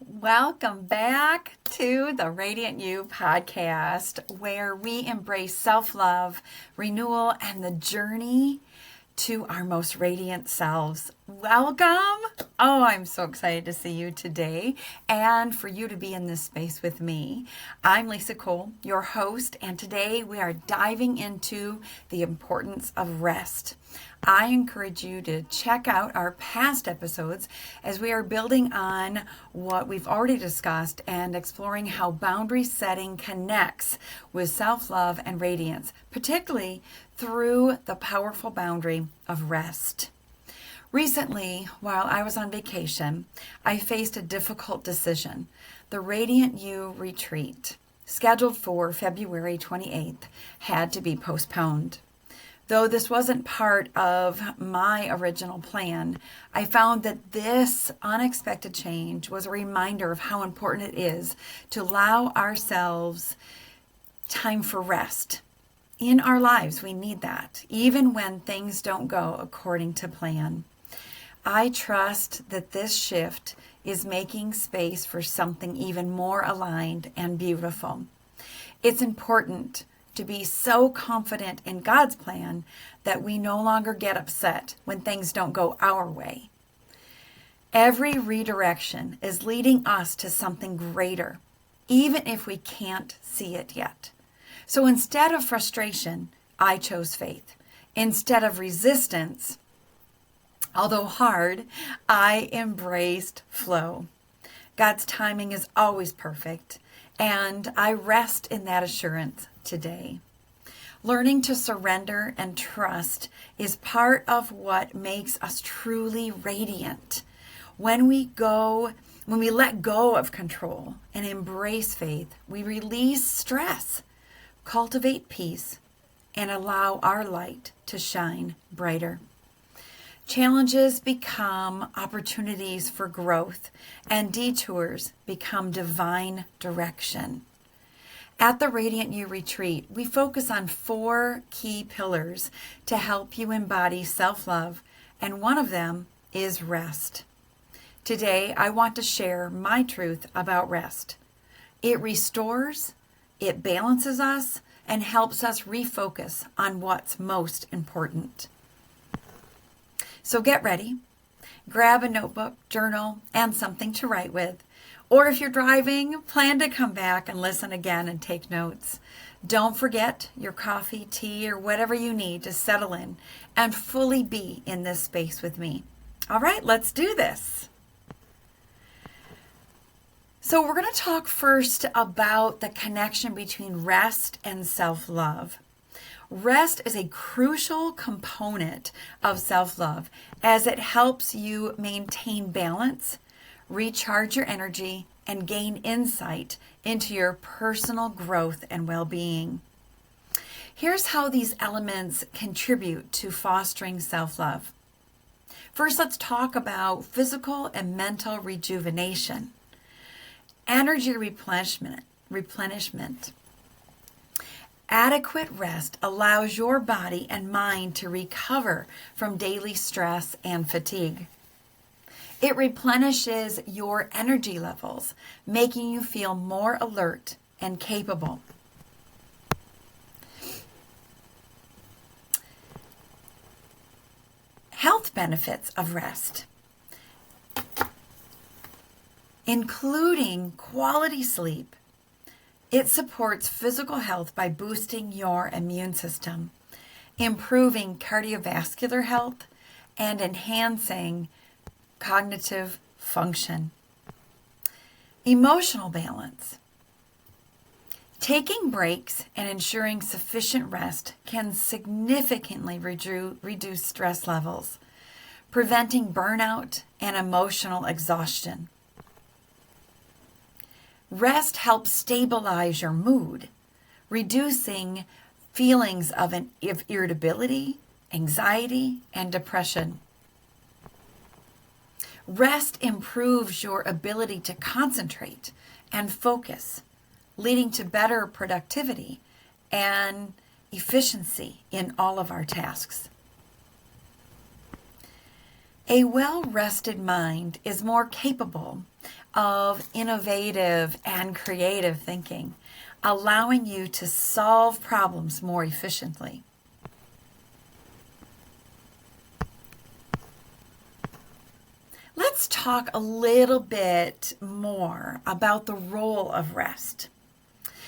Welcome back to the Radiant You podcast, where we embrace self-love, renewal, and the journey to our most radiant selves. Welcome. Oh, I'm so excited to see you today and for you to be in this space with me. I'm Lisa Cole, your host, and today we are diving into the importance of rest. I encourage you to check out our past episodes as we are building on what we've already discussed and exploring how boundary setting connects with self-love and radiance, particularly through the powerful boundary of rest. Recently, while I was on vacation, I faced a difficult decision. The Radiant You retreat, scheduled for February 28th, had to be postponed. Though this wasn't part of my original plan, I found that this unexpected change was a reminder of how important it is to allow ourselves time for rest. In our lives, we need that, even when things don't go according to plan. I trust that this shift is making space for something even more aligned and beautiful. It's important to be so confident in God's plan that we no longer get upset when things don't go our way. Every redirection is leading us to something greater, even if we can't see it yet. So instead of frustration, I chose faith. Instead of resistance, although hard, I embraced flow. God's timing is always perfect, and I rest in that assurance today. Learning to surrender and trust is part of what makes us truly radiant. When we let go of control and embrace faith, we release stress, cultivate peace, and allow our light to shine brighter. Challenges become opportunities for growth, and detours become divine direction. At the Radiant You Retreat, we focus on 4 key pillars to help you embody self-love, and one of them is rest. Today, I want to share my truth about rest. It restores, it balances us, and helps us refocus on what's most important. So get ready, grab a notebook, journal, and something to write with. Or if you're driving, plan to come back and listen again and take notes. Don't forget your coffee, tea, or whatever you need to settle in and fully be in this space with me. All right, let's do this. So we're going to talk first about the connection between rest and self-love. Rest is a crucial component of self-love as it helps you maintain balance, recharge your energy, and gain insight into your personal growth and well-being. Here's how these elements contribute to fostering self-love. First, let's talk about physical and mental rejuvenation. Energy replenishment. Adequate rest allows your body and mind to recover from daily stress and fatigue. It replenishes your energy levels, making you feel more alert and capable. Health benefits of rest, including quality sleep. It supports physical health by boosting your immune system, improving cardiovascular health, and enhancing cognitive function. Emotional balance. Taking breaks and ensuring sufficient rest can significantly reduce stress levels, preventing burnout and emotional exhaustion. Rest helps stabilize your mood, reducing feelings of irritability, anxiety, and depression. Rest improves your ability to concentrate and focus, leading to better productivity and efficiency in all of our tasks. A well-rested mind is more capable of innovative and creative thinking, allowing you to solve problems more efficiently. Let's talk a little bit more about the role of rest.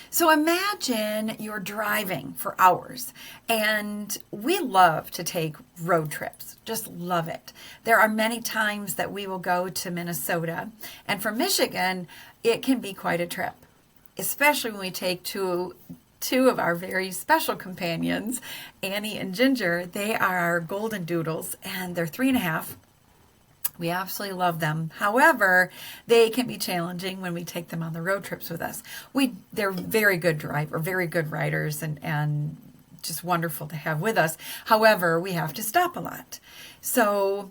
So imagine you're driving for hours, and we love to take road trips, just love it. There are many times that we will go to Minnesota, and from Michigan, it can be quite a trip, especially when we take two of our very special companions, Annie and Ginger. They are our golden doodles, and they're 3.5. We absolutely love them. However, they can be challenging when we take them on the road trips with us. They're very good very good riders, and just wonderful to have with us. However, we have to stop a lot. So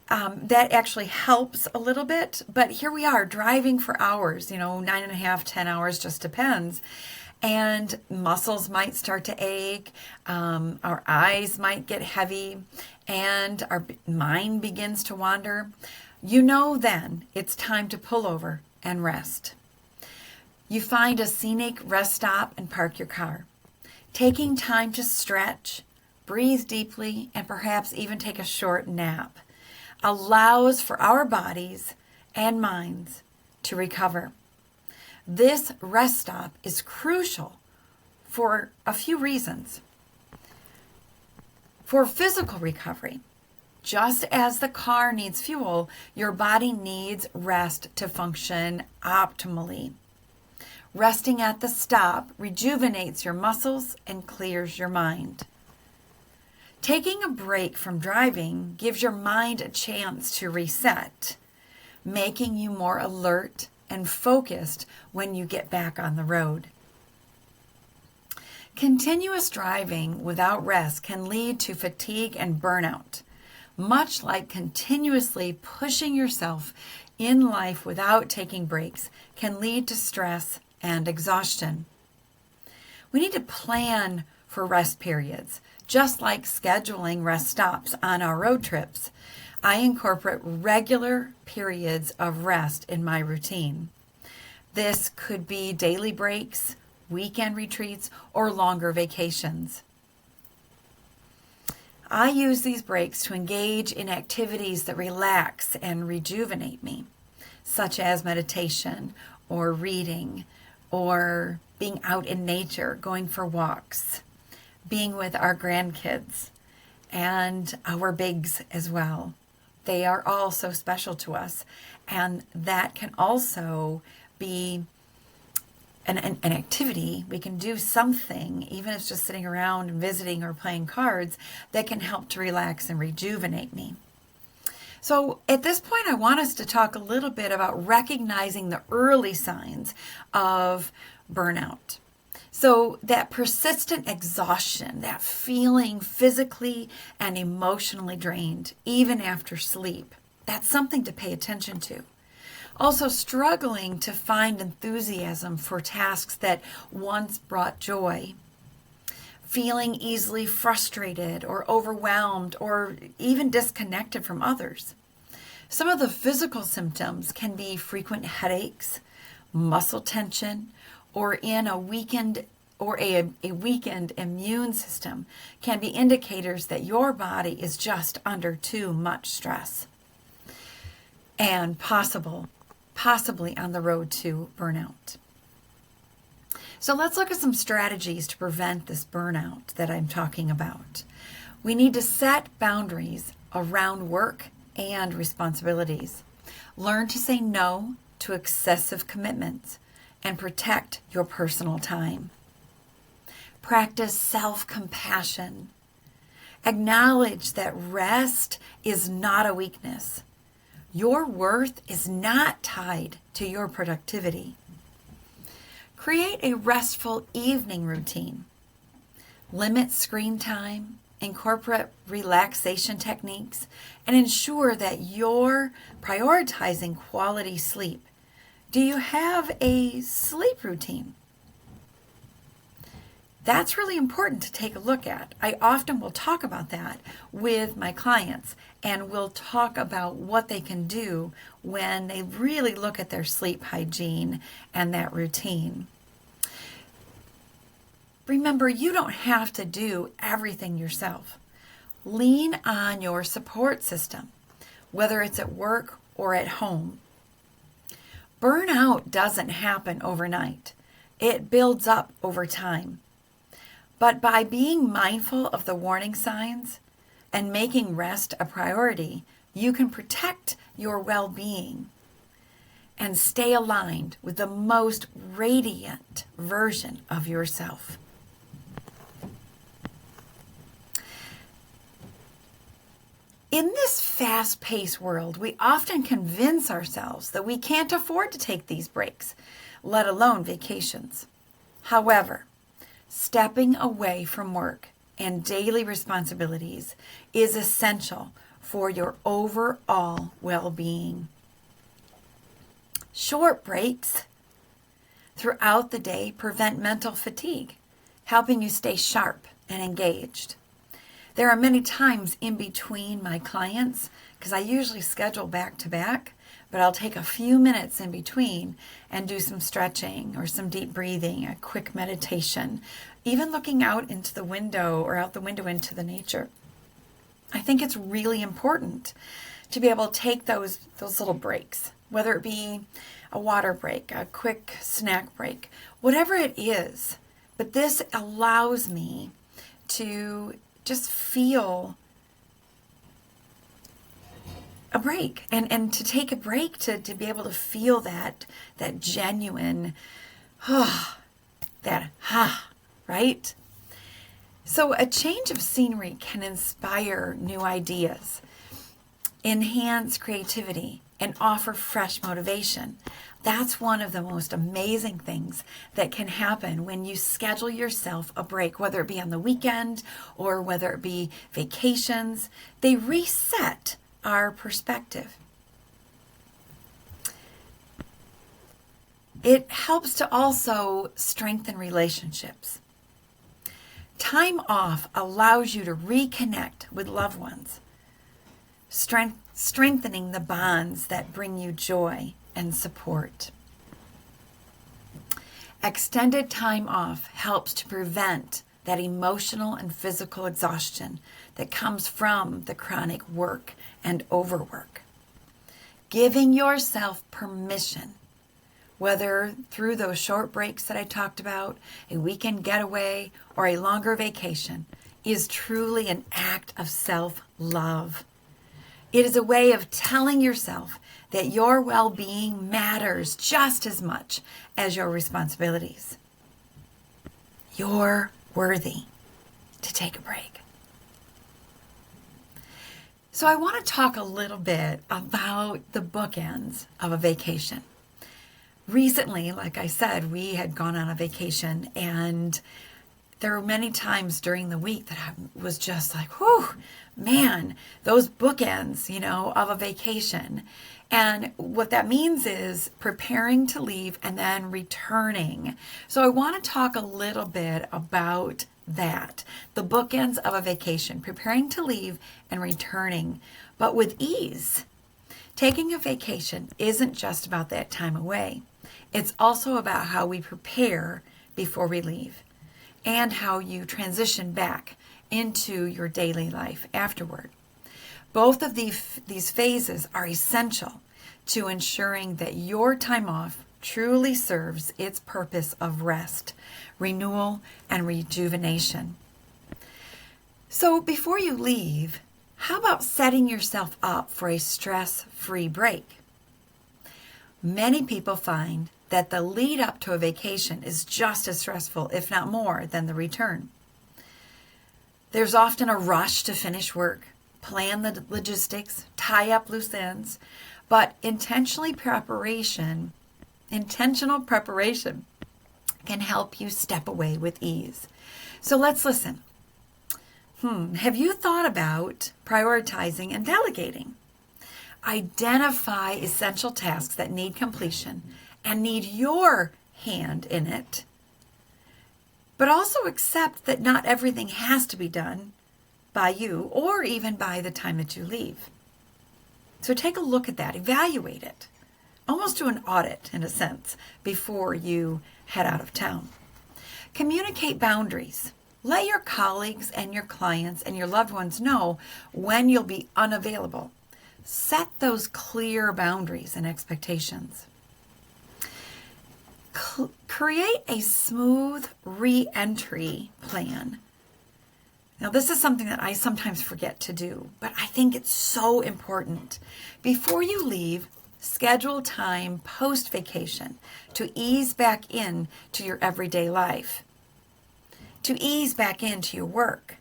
that actually helps a little bit. But here we are driving for hours, 9.5, 10 hours, just depends. And muscles might start to ache, our eyes might get heavy, and our mind begins to wander. Then it's time to pull over and rest. You find a scenic rest stop and park your car. Taking time to stretch, breathe deeply, and perhaps even take a short nap allows for our bodies and minds to recover. This rest stop is crucial for a few reasons. For physical recovery, just as the car needs fuel, your body needs rest to function optimally. Resting at the stop rejuvenates your muscles and clears your mind. Taking a break from driving gives your mind a chance to reset, making you more alert and focused when you get back on the road. Continuous driving without rest can lead to fatigue and burnout, much like continuously pushing yourself in life without taking breaks can lead to stress and exhaustion. We need to plan for rest periods, just like scheduling rest stops on our road trips. I incorporate regular periods of rest in my routine. This could be daily breaks, weekend retreats, or longer vacations. I use these breaks to engage in activities that relax and rejuvenate me, such as meditation or reading or being out in nature, going for walks, being with our grandkids and our bigs as well. They are all so special to us, and that can also be an activity. We can do something, even if it's just sitting around and visiting or playing cards, that can help to relax and rejuvenate me. So at this point, I want us to talk a little bit about recognizing the early signs of burnout. So that persistent exhaustion, that feeling physically and emotionally drained, even after sleep, that's something to pay attention to. Also, struggling to find enthusiasm for tasks that once brought joy. Feeling easily frustrated or overwhelmed or even disconnected from others. Some of the physical symptoms can be frequent headaches, muscle tension, or in a weakened immune system can be indicators that your body is just under too much stress and possibly on the road to burnout. So let's look at some strategies to prevent this burnout that I'm talking about. We need to set boundaries around work and responsibilities. Learn to say no to excessive commitments and protect your personal time. Practice self-compassion. Acknowledge that rest is not a weakness. Your worth is not tied to your productivity. Create a restful evening routine. Limit screen time, incorporate relaxation techniques, and ensure that you're prioritizing quality sleep. Do you have a sleep routine? That's really important to take a look at. I often will talk about that with my clients, and we'll talk about what they can do when they really look at their sleep hygiene and that routine. Remember, you don't have to do everything yourself. Lean on your support system, whether it's at work or at home. Burnout doesn't happen overnight. It builds up over time. But by being mindful of the warning signs and making rest a priority, you can protect your well-being and stay aligned with the most radiant version of yourself. In this fast-paced world, we often convince ourselves that we can't afford to take these breaks, let alone vacations. However, stepping away from work and daily responsibilities is essential for your overall well-being. Short breaks throughout the day prevent mental fatigue, helping you stay sharp and engaged. There are many times in between my clients, because I usually schedule back to back, but I'll take a few minutes in between and do some stretching or some deep breathing, a quick meditation, even looking out into the window or out the window into the nature. I think it's really important to be able to take those little breaks, whether it be a water break, a quick snack break, whatever it is. But this allows me to just feel a break and to take a break to be able to feel that genuine right? So a change of scenery can inspire new ideas, enhance creativity, and offer fresh motivation. That's one of the most amazing things that can happen when you schedule yourself a break, whether it be on the weekend or whether it be vacations. They reset our perspective. It helps to also strengthen relationships. Time off allows you to reconnect with loved ones, strengthening the bonds that bring you joy and support. Extended time off helps to prevent that emotional and physical exhaustion that comes from the chronic work and overwork. Giving yourself permission, whether through those short breaks that I talked about, a weekend getaway, or a longer vacation, is truly an act of self-love. It is a way of telling yourself that your well-being matters just as much as your responsibilities. You're worthy to take a break. So I want to talk a little bit about the bookends of a vacation. Recently, like I said, we had gone on a vacation, and there were many times during the week that I was just like, whew, man, those bookends, of a vacation. And what that means is preparing to leave and then returning. So I want to talk a little bit about that, the bookends of a vacation, preparing to leave and returning, but with ease. Taking a vacation isn't just about that time away. It's also about how we prepare before we leave and how you transition back into your daily life afterward. Both of these phases are essential to ensuring that your time off truly serves its purpose of rest, renewal, and rejuvenation. So before you leave, how about setting yourself up for a stress-free break? Many people find that the lead up to a vacation is just as stressful, if not more, than the return. There's often a rush to finish work, plan the logistics, tie up loose ends, but intentional preparation can help you step away with ease. So let's listen. Have you thought about prioritizing and delegating? Identify essential tasks that need completion and need your hand in it, but also accept that not everything has to be done by you or even by the time that you leave. So take a look at that, evaluate it, almost do an audit in a sense before you head out of town. Communicate boundaries. Let your colleagues and your clients and your loved ones know when you'll be unavailable. Set those clear boundaries and expectations. Create a smooth re-entry plan. Now, this is something that I sometimes forget to do, but I think it's so important. Before you leave, schedule time post-vacation to ease back in to your everyday life, to ease back into your work,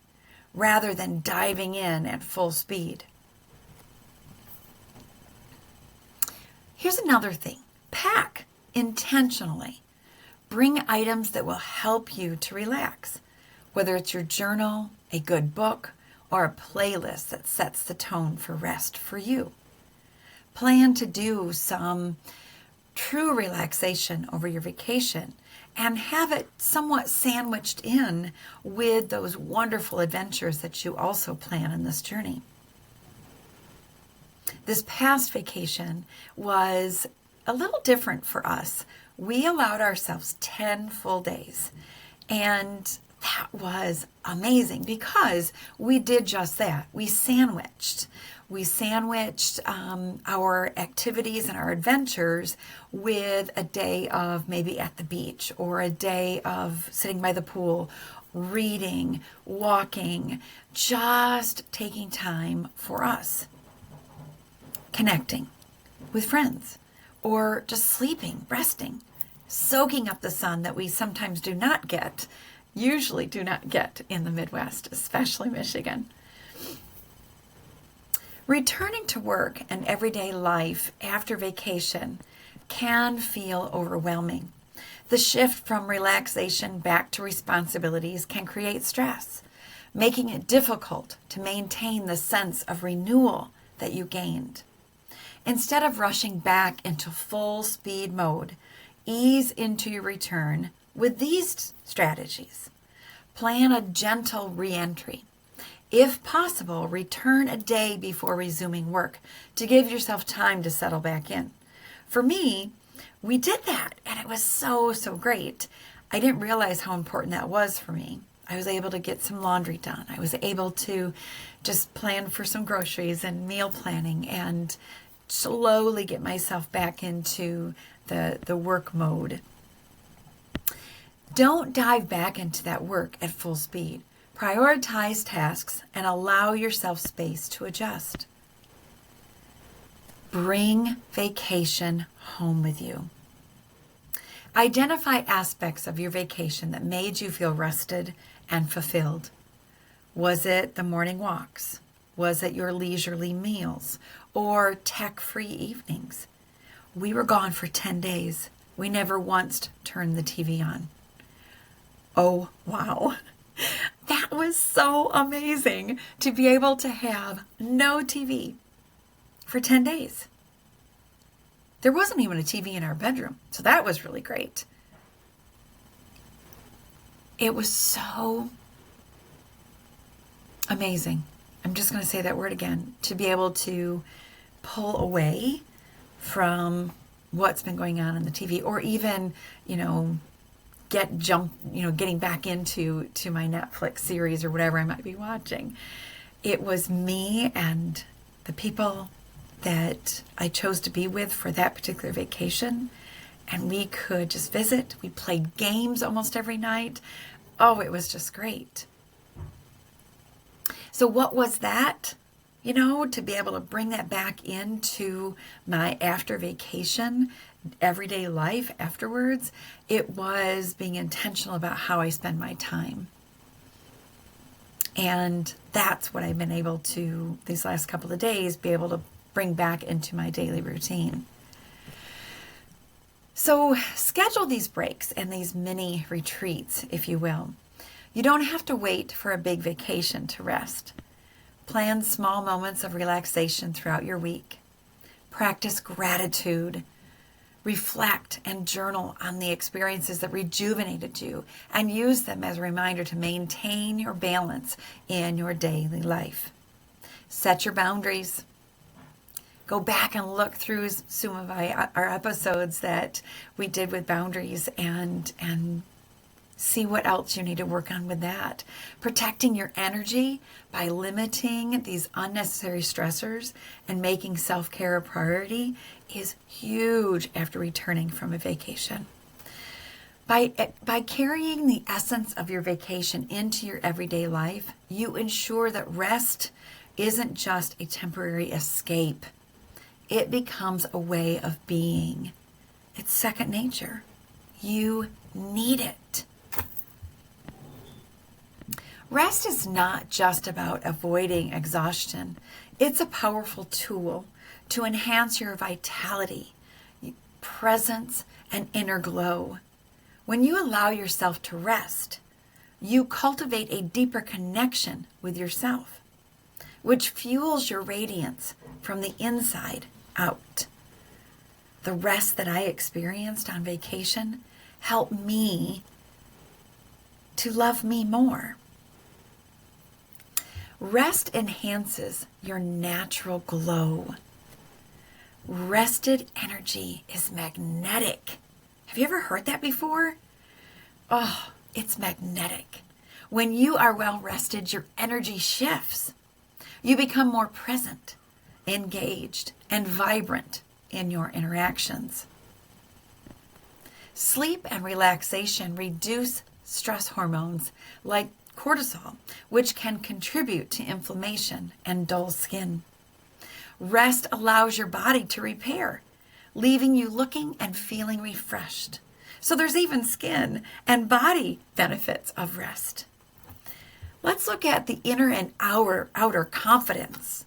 rather than diving in at full speed. Here's another thing. Pack intentionally. Bring items that will help you to relax, whether it's your journal, a good book, or a playlist that sets the tone for rest for you. Plan to do some true relaxation over your vacation and have it somewhat sandwiched in with those wonderful adventures that you also plan in this journey. This past vacation was a little different for us. We allowed ourselves 10 full days, and that was amazing because we did just that. We sandwiched our activities and our adventures with a day of maybe at the beach or a day of sitting by the pool, reading, walking, just taking time for us, connecting with friends, or just sleeping, resting, soaking up the sun that we sometimes usually do not get in the Midwest, especially Michigan. Returning to work and everyday life after vacation can feel overwhelming. The shift from relaxation back to responsibilities can create stress, making it difficult to maintain the sense of renewal that you gained. Instead of rushing back into full speed mode, ease into your return with these strategies. Plan a gentle re-entry. If possible, return a day before resuming work to give yourself time to settle back in. For me, we did that, and it was so great. I didn't realize how important that was for me. I was able to get some laundry done. I was able to just plan for some groceries and meal planning and slowly get myself back into the work mode. Don't dive back into that work at full speed. Prioritize tasks and allow yourself space to adjust. Bring vacation home with you. Identify aspects of your vacation that made you feel rested and fulfilled. Was it the morning walks? Was it your leisurely meals or tech-free evenings? We were gone for 10 days. We never once turned the TV on. Oh, wow. That was so amazing to be able to have no TV for 10 days. There wasn't even a TV in our bedroom, so that was really great. It was so amazing. I'm just going to say that word again, to be able to pull away from what's been going on the TV, or even, getting back into my Netflix series or whatever I might be watching. It was me and the people that I chose to be with for that particular vacation, and we could just visit. We played games almost every night. Oh, it was just great. So what was that? To be able to bring that back into my after vacation everyday life afterwards, it was being intentional about how I spend my time. And that's what I've been able to, these last couple of days, be able to bring back into my daily routine. So schedule these breaks and these mini retreats, if you will. You don't have to wait for a big vacation to rest. Plan small moments of relaxation throughout your week. Practice gratitude. Reflect and journal on the experiences that rejuvenated you and use them as a reminder to maintain your balance in your daily life. Set your boundaries. Go back and look through some of our episodes that we did with boundaries and see what else you need to work on with that. Protecting your energy by limiting these unnecessary stressors and making self-care a priority is huge after returning from a vacation. By carrying the essence of your vacation into your everyday life, you ensure that rest isn't just a temporary escape. It becomes a way of being. It's second nature. You need it. Rest is not just about avoiding exhaustion. It's a powerful tool to enhance your vitality, presence, and inner glow. When you allow yourself to rest, you cultivate a deeper connection with yourself, which fuels your radiance from the inside out. The rest that I experienced on vacation helped me to love me more. Rest enhances your natural glow. Rested energy is magnetic. Have you ever heard that before? Oh, it's magnetic. When you are well rested, your energy shifts. You become more present, engaged, and vibrant in your interactions. Sleep and relaxation reduce stress hormones like cortisol, which can contribute to inflammation and dull skin. Rest allows your body to repair, leaving you looking and feeling refreshed. So there's even skin and body benefits of rest. Let's look at the inner and outer confidence.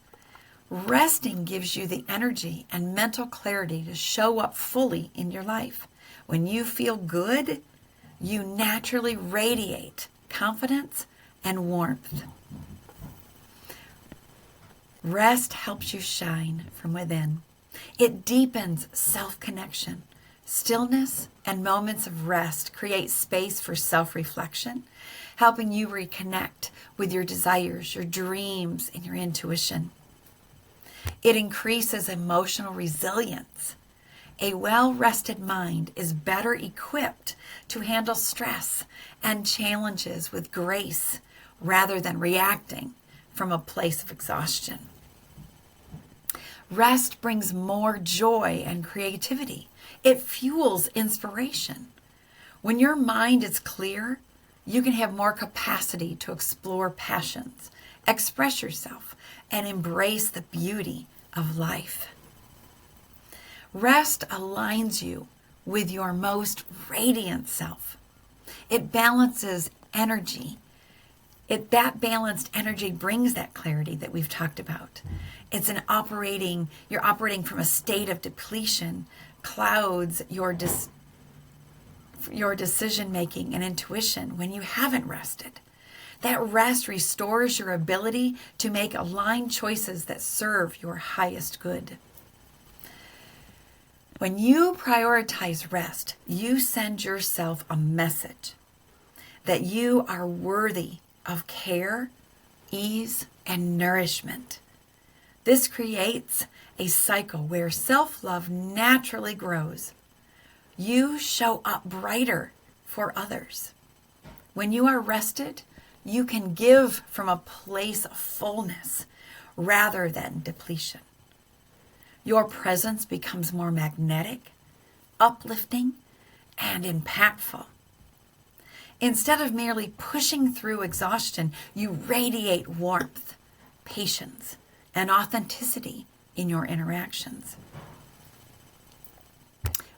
Resting gives you the energy and mental clarity to show up fully in your life. When you feel good, you naturally radiate confidence and warmth. Rest helps you shine from within. It deepens self-connection. Stillness and moments of rest create space for self-reflection, helping you reconnect with your desires, your dreams, and your intuition. It increases emotional resilience. A well-rested mind is better equipped to handle stress and challenges with grace rather than reacting from a place of exhaustion. Rest brings more joy and creativity. It fuels inspiration. When your mind is clear, you can have more capacity to explore passions, express yourself, and embrace the beauty of life. Rest aligns you with your most radiant self. It balances energy. That balanced energy brings that clarity that we've talked about. You're operating from a state of depletion, clouds your decision making and intuition when you haven't rested. That rest restores your ability to make aligned choices that serve your highest good. When you prioritize rest, you send yourself a message that you are worthy of care, ease, and nourishment. This creates a cycle where self-love naturally grows. You show up brighter for others. When you are rested, you can give from a place of fullness rather than depletion. Your presence becomes more magnetic, uplifting, and impactful. Instead of merely pushing through exhaustion, you radiate warmth, patience, and authenticity in your interactions.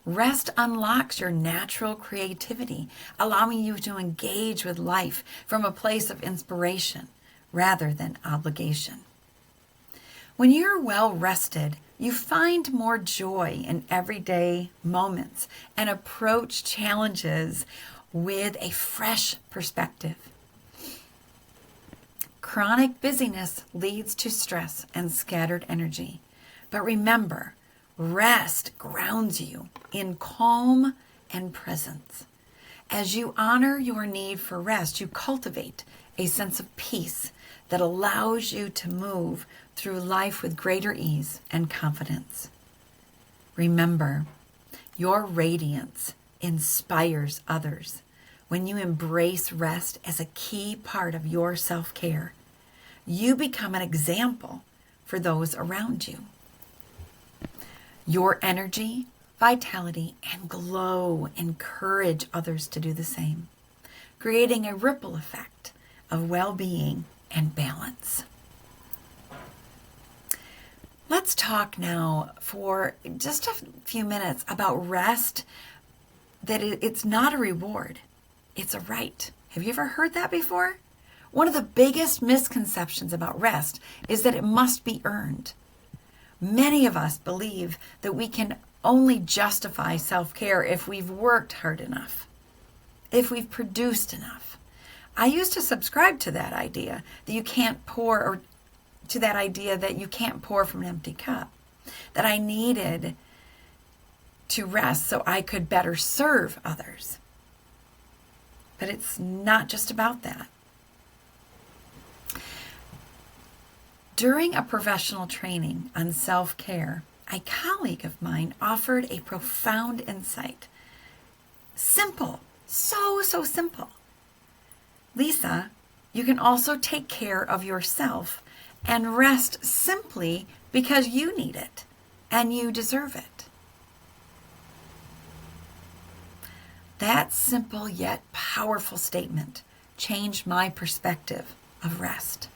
Rest unlocks your natural creativity, allowing you to engage with life from a place of inspiration rather than obligation. When you're well rested, you find more joy in everyday moments and approach challenges with a fresh perspective. Chronic busyness leads to stress and scattered energy. But remember, Rest grounds you in calm and presence. As you honor your need for rest, you cultivate a sense of peace that allows you to move through life with greater ease and confidence. Remember, your radiance inspires others when you embrace rest as a key part of your self-care. You become an example for those around you. Your energy, vitality, and glow encourage others to do the same, creating a ripple effect of well-being and balance. Let's talk now for just a few minutes about rest, that it's not a reward, it's a right. Have you ever heard that before? One of the biggest misconceptions about rest is that it must be earned. Many of us believe that we can only justify self-care if we've worked hard enough, if we've produced enough. I used to subscribe to that idea that you can't pour, or to that idea that you can't pour from an empty cup, that I needed to rest so I could better serve others. But it's not just about that. During a professional training on self-care, a colleague of mine offered a profound insight. Simple, so simple. Lisa, you can also take care of yourself and rest simply because you need it and you deserve it. That simple yet powerful statement changed my perspective of rest.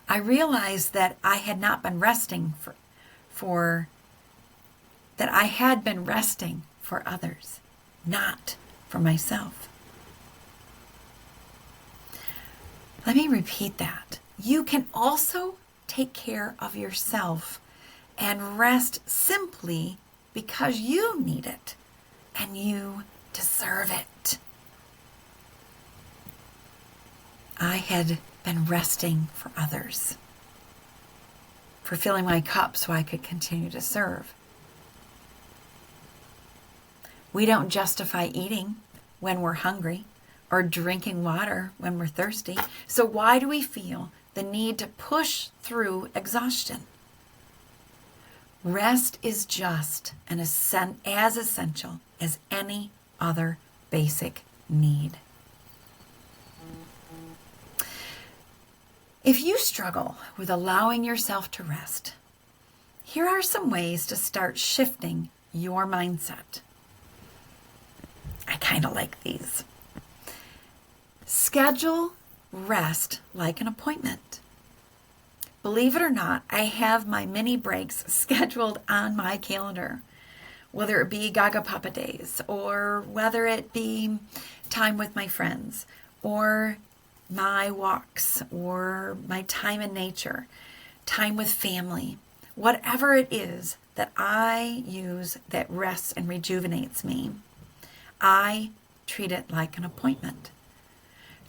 I realized that I had not been resting for others, not for myself. Let me repeat that. You can also take care of yourself and rest simply because you need it and you deserve it. I had been resting for others, for filling my cup so I could continue to serve. We don't justify eating when we're hungry or drinking water when we're thirsty. So why do we feel the need to push through exhaustion? Rest is just as essential as any other basic need. If you struggle with allowing yourself to rest, here are some ways to start shifting your mindset. I kind of like these. Schedule rest like an appointment. Believe it or not, I have my mini breaks scheduled on my calendar, whether it be Gaga Papa days, or whether it be time with my friends, or my walks, or my time in nature, time with family. Whatever it is that I use that rests and rejuvenates me, I treat it like an appointment.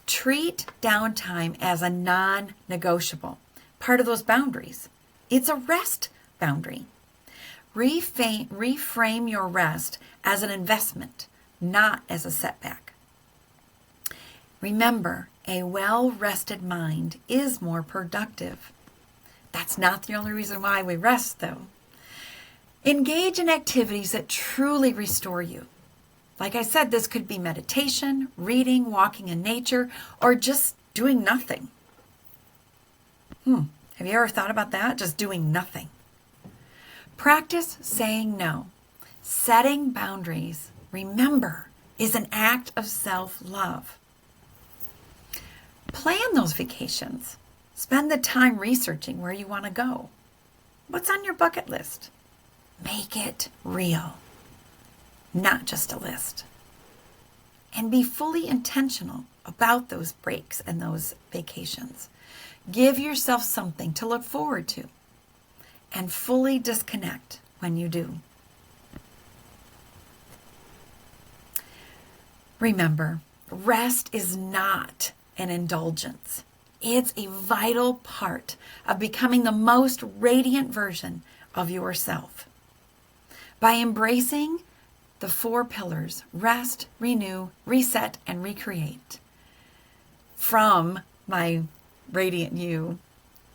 Treat downtime as a non-negotiable, part of those boundaries. It's a rest boundary. Reframe your rest as an investment, not as a setback. Remember, a well-rested mind is more productive. That's not the only reason why we rest, though. Engage in activities that truly restore you. Like I said, this could be meditation, reading, walking in nature, or just doing nothing. Have you ever thought about that? Just doing nothing. Practice saying no. Setting boundaries, remember, is an act of self-love. Plan those vacations. Spend the time researching where you want to go. What's on your bucket list? Make it real, not just a list. And be fully intentional about those breaks and those vacations. Give yourself something to look forward to and fully disconnect when you do. Remember, rest is not an indulgence. It's a vital part of becoming the most radiant version of yourself. By embracing the 4 pillars, rest, renew, reset, and recreate, from my Radiant You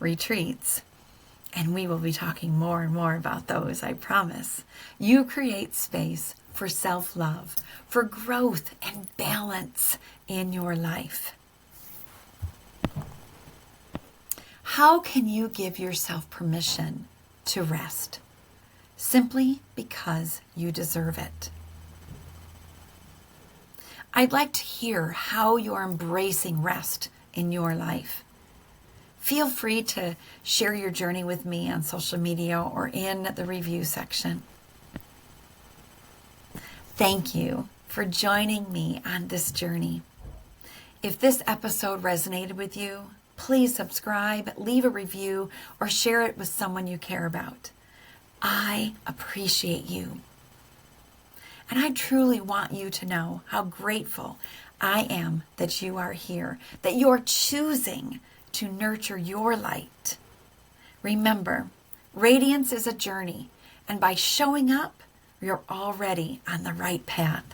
retreats, and we will be talking more and more about those, I promise, you create space for self-love, for growth and balance in your life. How can you give yourself permission to rest? Simply because you deserve it. I'd like to hear how you're embracing rest in your life. Feel free to share your journey with me on social media or in the review section. Thank you for joining me on this journey. If this episode resonated with you, please subscribe, leave a review, or share it with someone you care about. I appreciate you. And I truly want you to know how grateful I am that you are here, that you're choosing to nurture your light. Remember, radiance is a journey, and by showing up, you're already on the right path.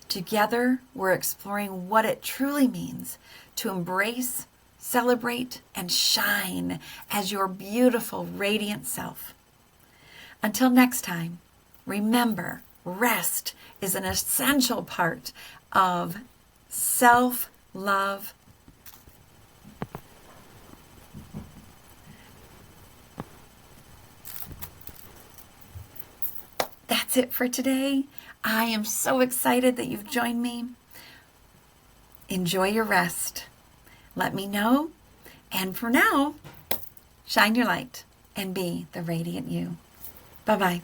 Together, we're exploring what it truly means to embrace, celebrate, and shine as your beautiful, radiant self. Until next time, remember, rest is an essential part of self-love. That's it for today. I am so excited that you've joined me. Enjoy your rest. Let me know. And for now, shine your light and be the radiant you. Bye-bye.